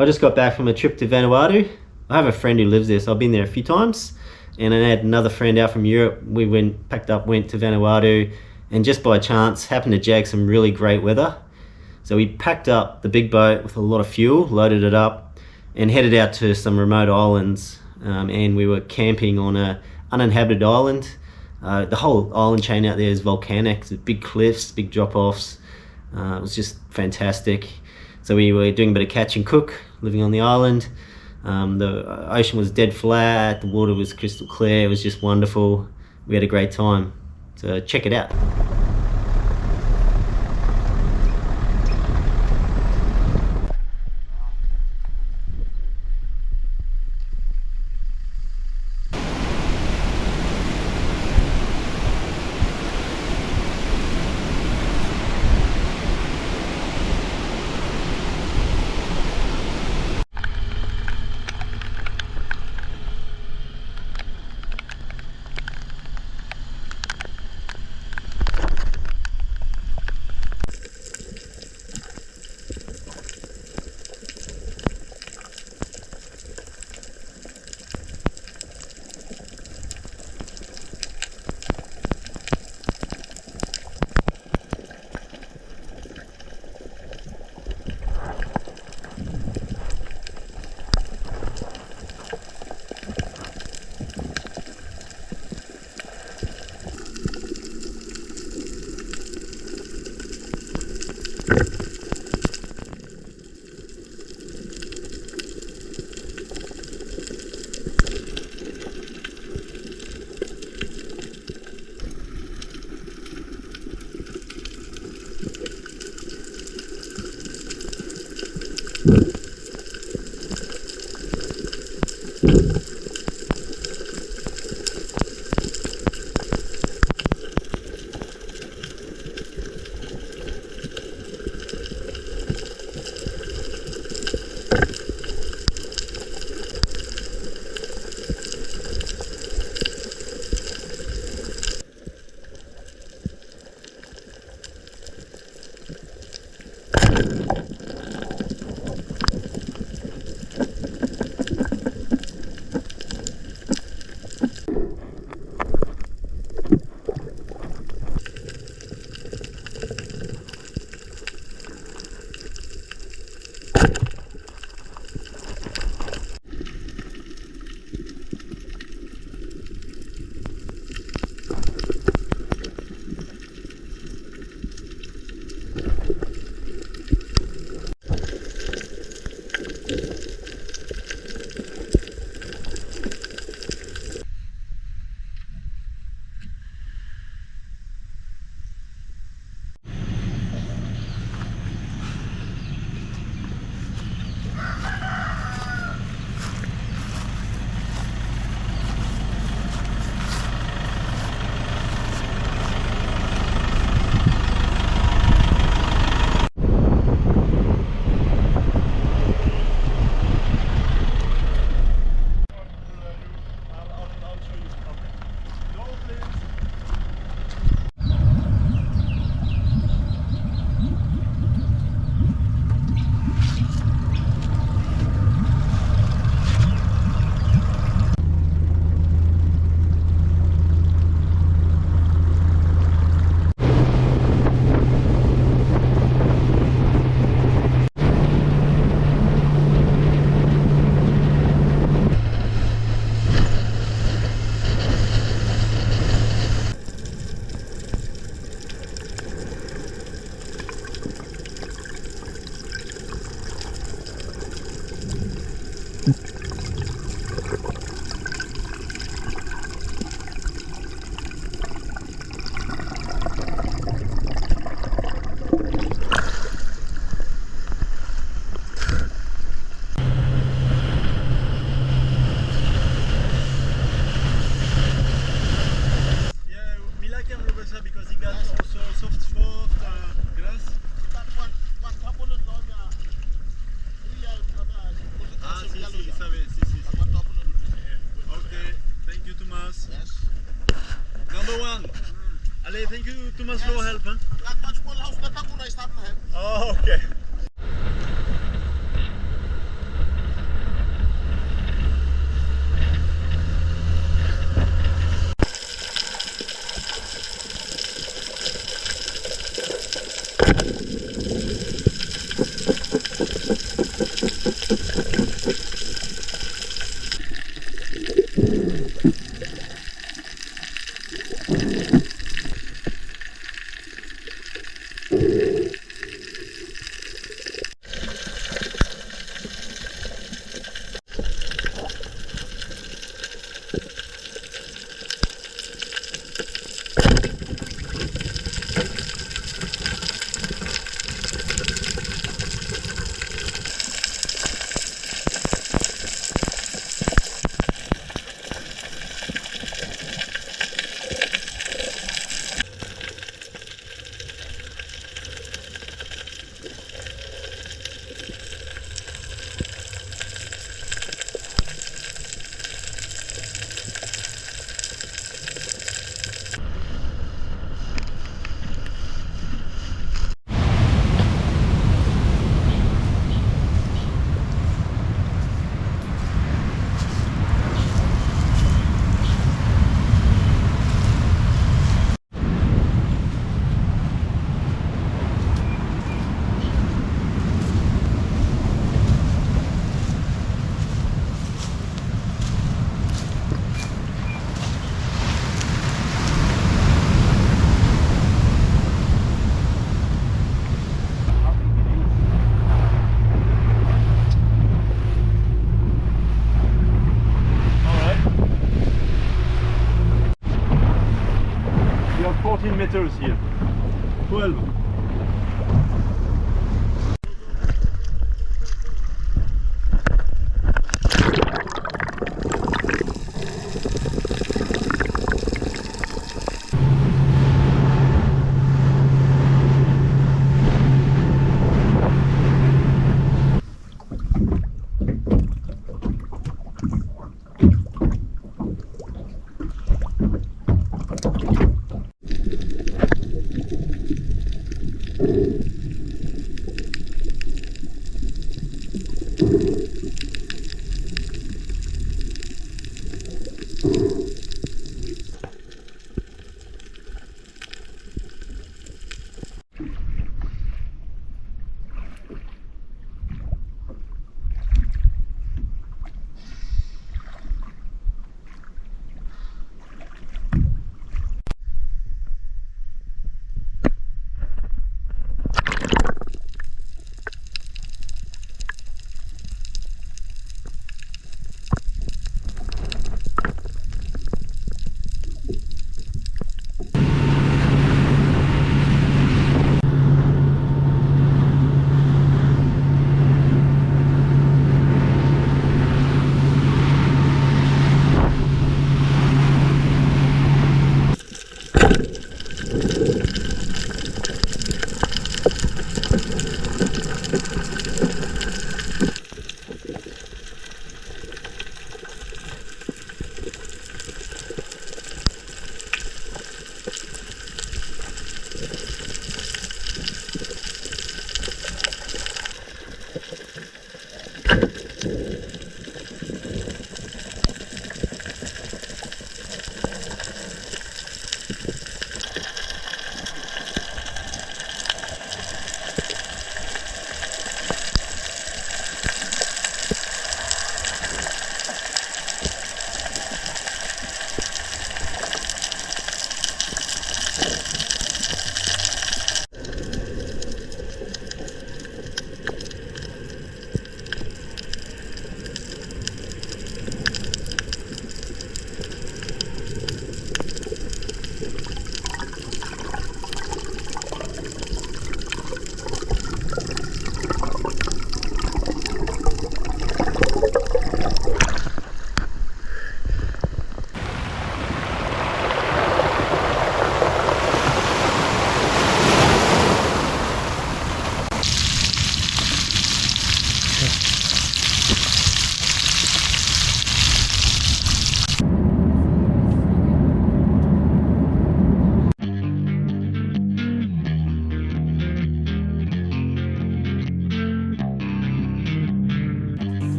I just got back from a trip to Vanuatu. I have a friend who lives there, so I've been there a few times. And I had another friend out from Europe. We packed up, went to Vanuatu, and just by chance happened to jag some really great weather. So we packed up the big boat with a lot of fuel, loaded it up, and headed out to some remote islands. And we were camping on an uninhabited island. The whole island chain out there is volcanic. There's big cliffs, big drop-offs. It was just fantastic. So we were doing a bit of catch and cook, living on the island. The ocean was dead flat, the water was crystal clear, it was just wonderful. We had a great time. So check it out. Allez, thank you too much for help. Huh? Oh, okay. We have 14 meters here. 12.